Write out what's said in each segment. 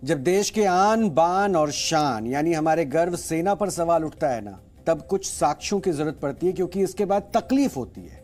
जब देश के आन बान और शान यानी हमारे गर्व सेना पर सवाल उठता है ना, तब कुछ साक्ष्यों की जरूरत पड़ती है, क्योंकि इसके बाद तकलीफ होती है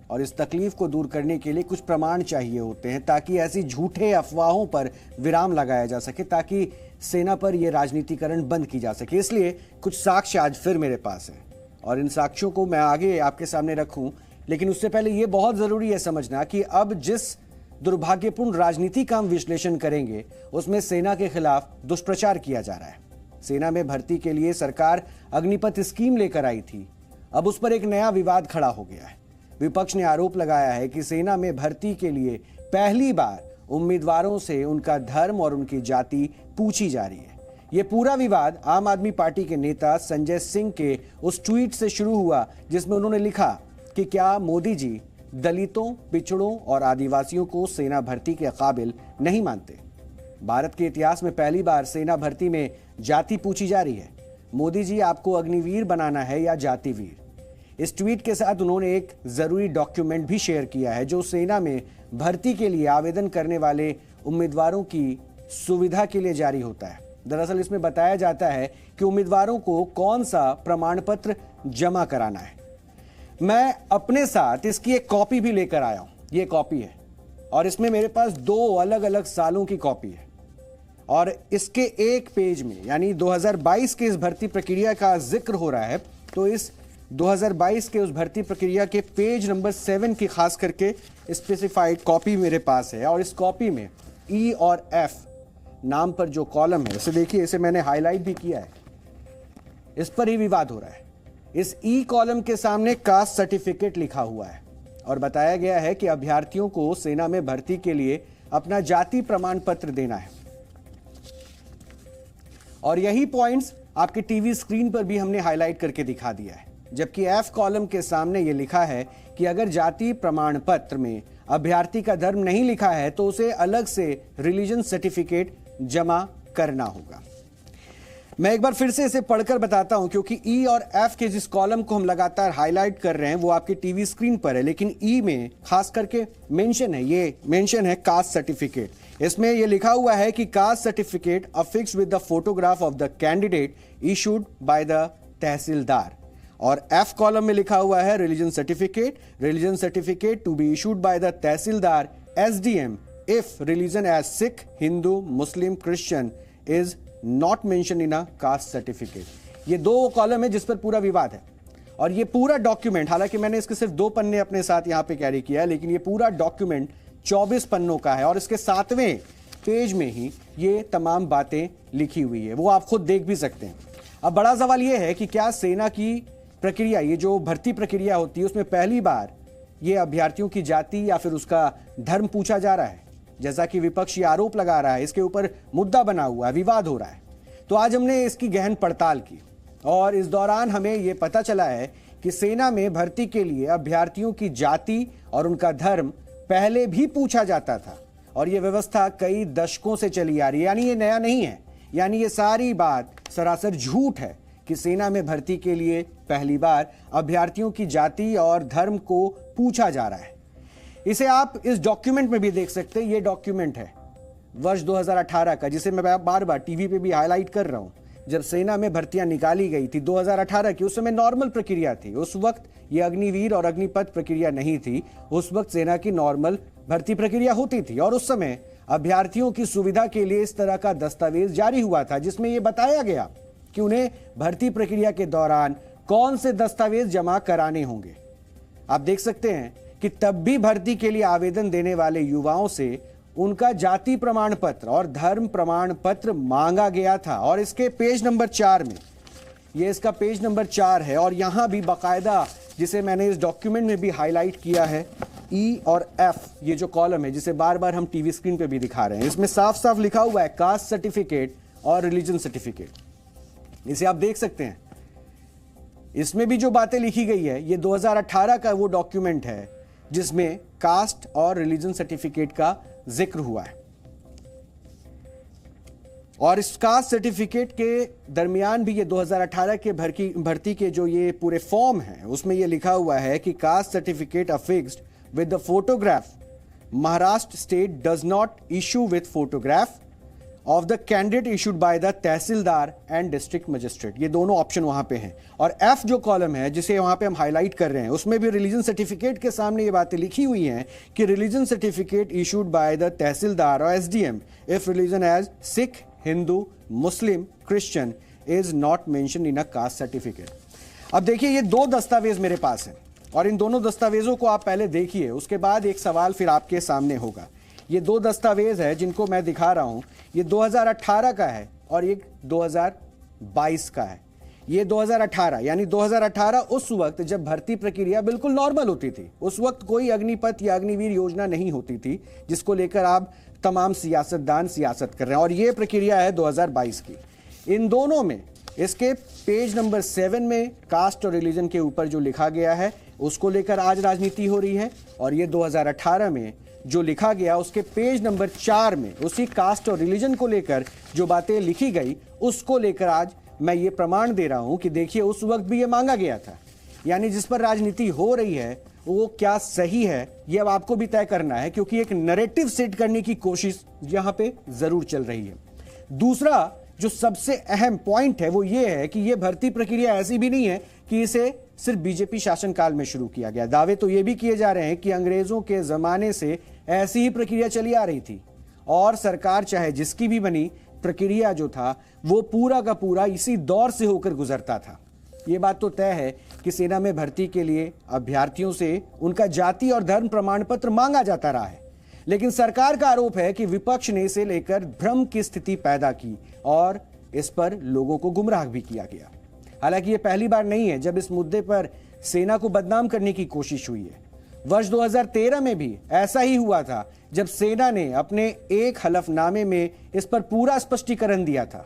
और इस तकलीफ को दूर करने के लिए कुछ प्रमाण चाहिए होते हैं, ताकि ऐसी झूठे अफवाहों पर विराम लगाया जा सके, ताकि सेना पर यह राजनीतिकरण बंद की जा सके। इसलिए कुछ साक्ष्य आज फिर मेरे पास हैं और इन साक्ष्यों को मैं आगे आपके सामने रखूं, लेकिन उससे पहले यह बहुत जरूरी है समझना कि अब जिस दुर्भाग्यपूर्ण राजनीति का हम विश्लेषण करेंगे उसमें सेना के खिलाफ दुष्प्रचार किया जा रहा है। सेना में भर्ती के लिए सरकार अग्निपथ स्कीम लेकर आई थी, अब उस पर एक नया विवाद खड़ा हो गया है। विपक्ष ने आरोप लगाया है कि सेना में भर्ती के लिए पहली बार उम्मीदवारों से उनका धर्म और उनकी जाति पूछी जा रही है। यह पूरा विवाद आम आदमी पार्टी के नेता संजय सिंह के उस ट्वीट से शुरू हुआ जिसमें उन्होंने लिखा कि क्या मोदी जी दलितों, पिछड़ों और आदिवासियों को सेना भर्ती के काबिल नहीं मानते। भारत के इतिहास में पहली बार सेना भर्ती में जाति पूछी जा रही है। मोदी जी, आपको अग्निवीर बनाना है या जातिवीर? इस ट्वीट के साथ उन्होंने एक जरूरी डॉक्यूमेंट भी शेयर किया है जो सेना में भर्ती के लिए आवेदन करने वाले उम्मीदवारों की सुविधा के लिए जारी होता है। दरअसल इसमें बताया जाता है कि उम्मीदवारों को कौन सा प्रमाण पत्र जमा कराना है। मैं अपने साथ इसकी एक कॉपी भी लेकर आया हूं। ये कॉपी है और इसमें मेरे पास 2 अलग अलग सालों की कॉपी है और इसके एक पेज में यानी 2022 के इस भर्ती प्रक्रिया का जिक्र हो रहा है। तो इस 2022 के उस भर्ती प्रक्रिया के पेज नंबर 7 की खास करके स्पेसिफाइड कॉपी मेरे पास है और इस कॉपी में ई और एफ नाम पर जो कॉलम है, इसे देखिए, इसे मैंने हाईलाइट भी किया है, इस पर ही विवाद हो रहा है। इस ई कॉलम के सामने कास्ट सर्टिफिकेट लिखा हुआ है और बताया गया है कि अभ्यर्थियों को सेना में भर्ती के लिए अपना जाति प्रमाण पत्र देना है और यही पॉइंट्स आपके टीवी स्क्रीन पर भी हमने हाईलाइट करके दिखा दिया है। जबकि एफ कॉलम के सामने यह लिखा है कि अगर जाति प्रमाण पत्र में अभ्यर्थी का धर्म नहीं लिखा है तो उसे अलग से रिलीजन सर्टिफिकेट जमा करना होगा। मैं एक बार फिर से इसे पढ़कर बताता हूं, क्योंकि ई और एफ के जिस कॉलम को हम लगातार हाईलाइट कर रहे हैं वो आपके टीवी स्क्रीन पर है, लेकिन ई में खास करके मेंशन है, ये मेंशन है कास्ट सर्टिफिकेट। इसमें ये लिखा हुआ है कि caste certificate affixed with the photograph of the candidate issued by the tehsildar. और एफ कॉलम में लिखा हुआ है religion certificate to be issued by the tehsildar SDM if religion as Sikh, Hindu, Muslim, Christian is not mention in a caste certificate. ये 2 column है जिस पर पूरा विवाद है और ये पूरा डॉक्यूमेंट, हालांकि मैंने इसके सिर्फ 2 पन्ने अपने साथ यहां पे कैरी किया है, लेकिन ये पूरा डॉक्यूमेंट 24 पन्नों का है और इसके 7वें पेज में ही ये तमाम बातें लिखी हुई है, वो आप खुद देख भी सकते हैं। अब बड़ा सवाल ये है कि क्या सेना की प्रक्रिया, ये जो भर्ती प्रक्रिया होती है, उसमें पहली बार ये अभ्यर्थियों की जाति या फिर उसका धर्म पूछा जा रहा है, जैसा कि विपक्ष ये आरोप लगा रहा है, इसके ऊपर मुद्दा बना हुआ है, विवाद हो रहा है। तो आज हमने इसकी गहन पड़ताल की और इस दौरान हमें यह पता चला है कि सेना में भर्ती के लिए अभ्यर्थियों की जाति और उनका धर्म पहले भी पूछा जाता था और यह व्यवस्था कई दशकों से चली आ रही है, यानी ये नया नहीं है। यानी ये सारी बात सरासर झूठ है कि सेना में भर्ती के लिए पहली बार अभ्यर्थियों की जाति और धर्म को पूछा जा रहा है। इसे आप इस डॉक्यूमेंट में भी देख सकते हैं। ये डॉक्यूमेंट है वर्ष 2018 का, जिसे मैं बार बार टीवी पे भी हाईलाइट कर रहा हूं। जब सेना में भर्तियां निकाली गई थी 2018 की, उस समय नॉर्मल प्रक्रिया थी। उस वक्त ये अग्निवीर और अग्निपथ प्रक्रिया नहीं थी, उस वक्त सेना की नॉर्मल भर्ती प्रक्रिया होती थी और उस समय अभ्यर्थियों की सुविधा के लिए इस तरह का दस्तावेज जारी हुआ था जिसमें यह बताया गया कि उन्हें भर्ती प्रक्रिया के दौरान कौन से दस्तावेज जमा कराने होंगे। आप देख सकते हैं कि तब भी भर्ती के लिए आवेदन देने वाले युवाओं से उनका जाति प्रमाण पत्र और धर्म प्रमाण पत्र मांगा गया था और इसके पेज नंबर 4 में, ये इसका पेज नंबर 4 है और यहां भी बाकायदा, जिसे मैंने इस डॉक्यूमेंट में भी हाईलाइट किया है, ई और एफ, ये जो कॉलम है जिसे बार बार हम टीवी स्क्रीन पे भी दिखा रहे हैं, इसमें साफ साफ लिखा हुआ है कास्ट सर्टिफिकेट और रिलीजन सर्टिफिकेट। इसे आप देख सकते हैं। इसमें भी जो बातें लिखी गई है, ये 2018 का वो डॉक्यूमेंट है जिसमें कास्ट और रिलीजन सर्टिफिकेट का जिक्र हुआ है और इस कास्ट सर्टिफिकेट के दरमियान भी ये 2018 के भर्ती के जो ये पूरे फॉर्म है उसमें ये लिखा हुआ है कि caste certificate affixed with the photograph Maharashtra state does not issue with photograph of the candidate issued by the tehsildar and district magistrate, ये दोनों ऑप्शन वहां पे हैं। और एफ जो कॉलम है जिसे वहां पे हम हाईलाइट कर रहे हैं, उसमें भी रिलीजन सर्टिफिकेट के सामने ये बातें लिखी हुई हैं कि religion certificate issued by the tehsildar और SDM if religion as Sikh, Hindu, Muslim, Christian is not mention in a caste certificate. अब देखिए, ये दो दस्तावेज मेरे पास हैं और इन दोनों दस्तावेजों को आप पहले देखिए, उसके बाद एक सवाल फिर आपके सामने होगा। ये दो दस्तावेज है जिनको मैं दिखा रहा हूं, ये 2018 का है और एक 2022 का है। ये 2018 यानी 2018 उस वक्त जब भर्ती प्रक्रिया बिल्कुल नॉर्मल होती थी, उस वक्त कोई अग्निपथ या अग्निवीर योजना नहीं होती थी जिसको लेकर आप तमाम सियासतदान सियासत कर रहे हैं, और ये प्रक्रिया है 2022 की। इन दोनों में इसके पेज नंबर 7 में कास्ट और रिलीजन के ऊपर जो लिखा गया है उसको लेकर आज राजनीति हो रही है, और ये 2018 में जो लिखा गया उसके पेज नंबर 4 में उसी कास्ट और रिलीजन को लेकर जो बातें लिखी गई उसको लेकर आज मैं ये प्रमाण दे रहा हूं कि देखिए, उस वक्त भी ये मांगा गया था। यानी जिस पर राजनीति हो रही है वो क्या सही है, ये अब आपको भी तय करना है, क्योंकि एक नैरेटिव सेट करने की कोशिश यहां पे जरूर चल रही है। दूसरा जो सबसे अहम पॉइंट है वो ये है कि ये भर्ती प्रक्रिया ऐसी भी नहीं है कि इसे सिर्फ बीजेपी शासनकाल में शुरू किया गया। दावे तो ये भी किए जा रहे हैं कि अंग्रेजों के जमाने से ऐसी ही प्रक्रिया चली आ रही थी, और सरकार चाहे जिसकी भी बनी, प्रक्रिया जो था वो पूरा का पूरा इसी दौर से होकर गुजरता था। ये बात तो तय है कि सेना में भर्ती के लिए अभ्यर्थियों से उनका जाति और धर्म प्रमाण पत्र मांगा जाता रहा है, लेकिन सरकार का आरोप है कि विपक्ष ने इसे लेकर भ्रम की स्थिति पैदा की और इस पर लोगों को गुमराह भी किया गया। हालांकि ये पहली बार नहीं है जब इस मुद्दे पर सेना को बदनाम करने की कोशिश हुई है। वर्ष 2013 में भी ऐसा ही हुआ था, जब सेना ने अपने एक हलफनामे में इस पर पूरा स्पष्टीकरण दिया था।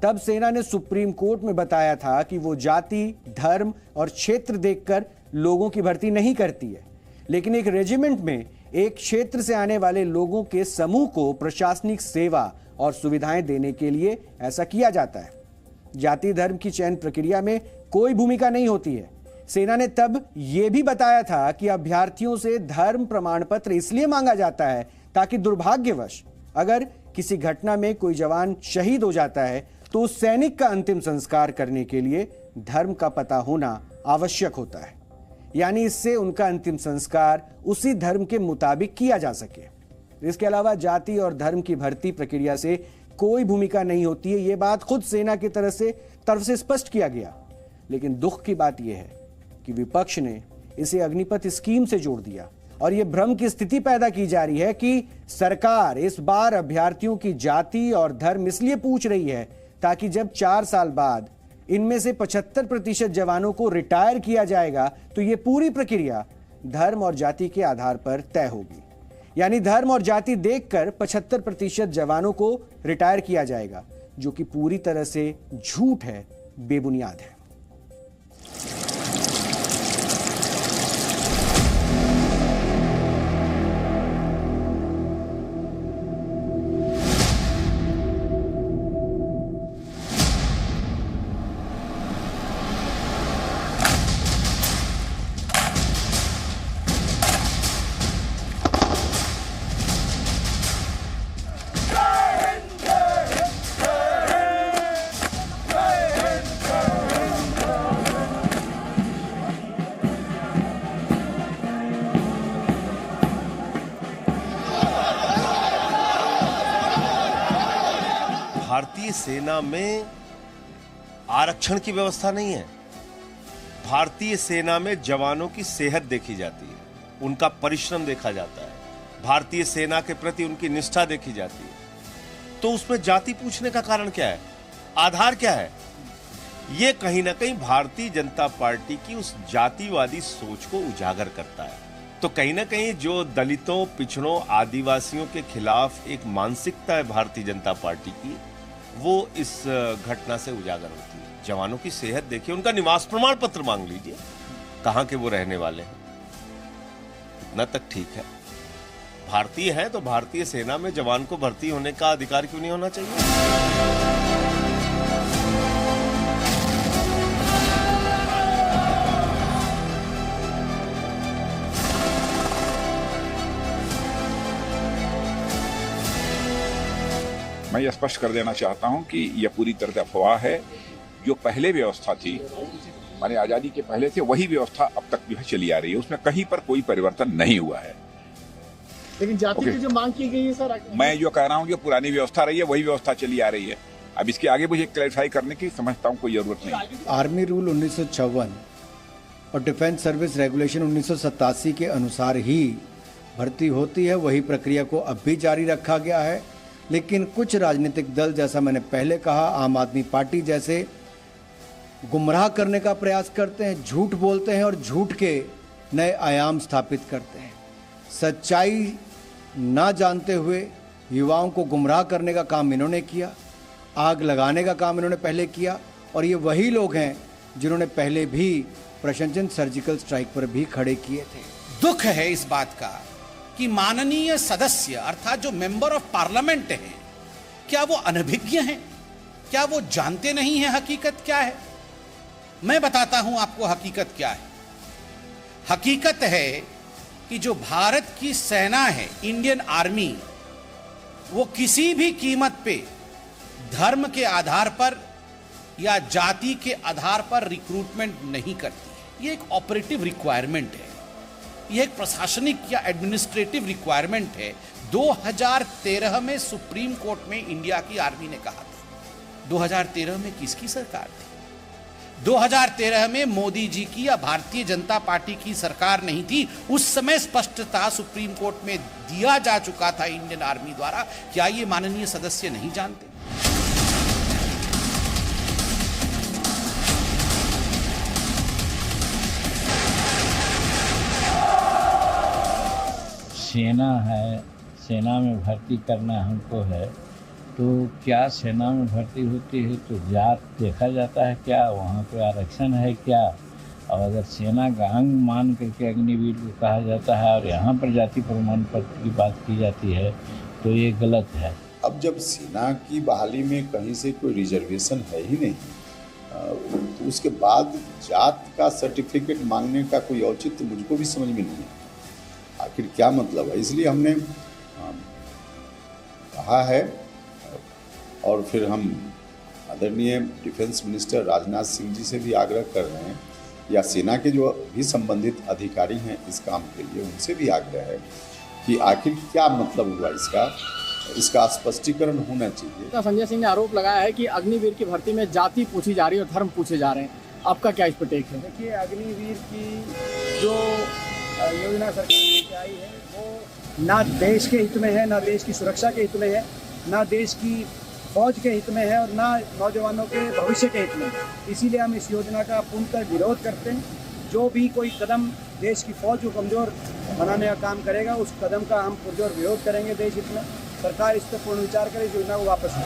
तब सेना ने सुप्रीम कोर्ट में बताया था कि वो जाति, धर्म और क्षेत्र देखकर लोगों की भर्ती नहीं करती है, लेकिन एक रेजिमेंट में एक क्षेत्र से आने वाले लोगों के समूह को प्रशासनिक सेवा और सुविधाएं देने के लिए ऐसा किया जाता है। जाति धर्म की चयन प्रक्रिया में कोई भूमिका नहीं होती है। सेना ने तब यह भी बताया था कि अभ्यर्थियों से धर्म प्रमाण पत्र इसलिए मांगा जाता है ताकि दुर्भाग्यवश अगर किसी घटना में कोई जवान शहीद हो जाता है तो उस सैनिक का अंतिम संस्कार करने के लिए धर्म का पता होना आवश्यक होता है, यानी इससे उनका अंतिम संस्कार उसी धर्म के मुताबिक किया जा सके। इसके अलावा जाति और धर्म की भर्ती प्रक्रिया से कोई भूमिका नहीं होती है, यह बात खुद सेना की तरफ से स्पष्ट किया गया। लेकिन दुख की बात यह है कि विपक्ष ने इसे अग्निपथ स्कीम से जोड़ दिया और यह भ्रम की स्थिति पैदा की जा रही है कि सरकार इस बार अभ्यर्थियों की जाति और धर्म इसलिए पूछ रही है ताकि जब 4 साल बाद इनमें से 75% जवानों को रिटायर किया जाएगा तो यह पूरी प्रक्रिया धर्म और जाति के आधार पर तय होगी। यानी धर्म और जाति देखकर 75% जवानों को रिटायर किया जाएगा, जो कि पूरी तरह से झूठ है, बेबुनियाद है। भारतीय सेना में आरक्षण की व्यवस्था नहीं है। भारतीय सेना में जवानों की सेहत देखी जाती है, उनका परिश्रम देखा जाता है, भारतीय सेना के प्रति उनकी निष्ठा देखी जाती है। तो उसमें जाति पूछने का कारण क्या है, आधार क्या है? ये कहीं ना कहीं भारतीय जनता पार्टी की उस जातिवादी सोच को उजागर करता है। तो कहीं ना कहीं जो दलितों, पिछड़ों, आदिवासियों के खिलाफ एक मानसिकता है भारतीय जनता पार्टी की, वो इस घटना से उजागर होती है। जवानों की सेहत देखिए, उनका निवास प्रमाण पत्र मांग लीजिए, कहां के वो रहने वाले हैं, इतना तक ठीक है। भारतीय है तो भारतीय सेना में जवान को भर्ती होने का अधिकार क्यों नहीं होना चाहिए? मैं ये स्पष्ट कर देना चाहता हूं कि यह पूरी तरह से अफवाह है। जो पहले व्यवस्था थी, माने आजादी के पहले से, वही व्यवस्था अब तक जो है चली आ रही है। उसमें कहीं पर कोई परिवर्तन नहीं हुआ है। लेकिन जाति की जो मांग की गई है सर, मैं जो कह रहा हूं, जो पुरानी व्यवस्था रही है वही व्यवस्था चली आ रही है। अब इसके आगे मुझे क्लैरिफाई करने की समझता हूं कोई जरूरत नहीं। आर्मी रूल 1956 और डिफेंस सर्विस रेगुलेशन 1987 के अनुसार ही भर्ती होती है। वही प्रक्रिया को अब भी जारी रखा गया है। लेकिन कुछ राजनीतिक दल, जैसा मैंने पहले कहा, आम आदमी पार्टी जैसे, गुमराह करने का प्रयास करते हैं, झूठ बोलते हैं और झूठ के नए आयाम स्थापित करते हैं। सच्चाई ना जानते हुए युवाओं को गुमराह करने का काम इन्होंने किया, आग लगाने का काम इन्होंने पहले किया। और ये वही लोग हैं जिन्होंने पहले भी प्रशंसन सर्जिकल स्ट्राइक पर भी खड़े किए थे। दुख है इस बात का कि माननीय सदस्य अर्थात जो मेंबर ऑफ पार्लियामेंट हैं, क्या वो अनभिज्ञ हैं? क्या वो जानते नहीं हैं हकीकत क्या है? मैं बताता हूं आपको हकीकत क्या है। हकीकत है कि जो भारत की सेना है, इंडियन आर्मी, वो किसी भी कीमत पे धर्म के आधार पर या जाति के आधार पर रिक्रूटमेंट नहीं करती। ये एक ऑपरेटिव रिक्वायरमेंट है, ये एक प्रशासनिक या एडमिनिस्ट्रेटिव रिक्वायरमेंट है। 2013 में सुप्रीम कोर्ट में इंडिया की आर्मी ने कहा था। 2013 में किसकी सरकार थी? 2013 में मोदी जी की या भारतीय जनता पार्टी की सरकार नहीं थी। उस समय स्पष्टता सुप्रीम कोर्ट में दिया जा चुका था इंडियन आर्मी द्वारा। क्या ये माननीय सदस्य नहीं जानते? सेना है, सेना में भर्ती करना हमको है, तो क्या सेना में भर्ती होती है तो जात देखा जाता है क्या? वहाँ पे आरक्षण है क्या? और अगर सेना का अंग मान करके अग्निवीर को कहा जाता है और यहाँ पर जाति प्रमाण पत्र की बात की जाती है तो ये गलत है। अब जब सेना की बहाली में कहीं से कोई रिजर्वेशन है ही नहीं, तो उसके बाद जात का सर्टिफिकेट मांगने का कोई औचित्य मुझको भी समझ में नहीं है। आखिर क्या मतलब है? इसलिए हमने कहा है और फिर हम आदरणीय डिफेंस मिनिस्टर राजनाथ सिंह जी से भी आग्रह कर रहे हैं, या सेना के जो भी संबंधित अधिकारी हैं इस काम के लिए, उनसे भी आग्रह है कि आखिर क्या मतलब हुआ इसका स्पष्टीकरण होना चाहिए। संजय सिंह ने आरोप लगाया है कि अग्निवीर की भर्ती में जाति पूछी जा रही है और धर्म पूछे जा रहे हैं। आपका क्या इस पर टेक है? देखिए, अग्निवीर की जो योजना सरकार लेके आई है वो ना देश के हित में है, ना देश की सुरक्षा के हित में है, ना देश की फौज के हित में है और ना नौजवानों के भविष्य के हित में है। इसीलिए हम इस योजना का पूर्णतः विरोध करते हैं। जो भी कोई कदम देश की फौज को कमज़ोर बनाने का काम करेगा, उस कदम का हम पुरजोर विरोध करेंगे देश हित में। सरकार इस पर पूर्ण विचार करे, इस योजना को वापस ले।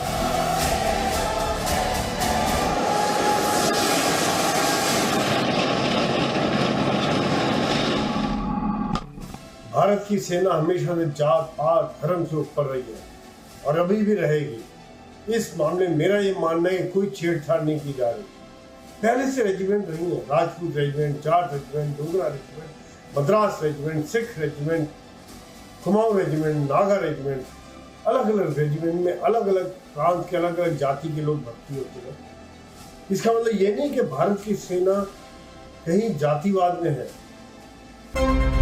भारत की सेना हमेशा से जात पात धर्म से ऊपर रही है और अभी भी रहेगी। इस मामले में मेरा ये मानना है कि कोई छेड़छाड़ नहीं की जा रही। पहले से रेजिमेंट रही है, Rajput regiment, Jat regiment, Dogra regiment, Madras regiment, Sikh regiment, Kumaon regiment, Naga regiment, अलग अलग रेजिमेंट में अलग अलग प्रांत के अलग अलग जाति के लोग भर्ती होते हैं। इसका मतलब ये नहीं कि भारत की सेना कहीं जातिवाद में है।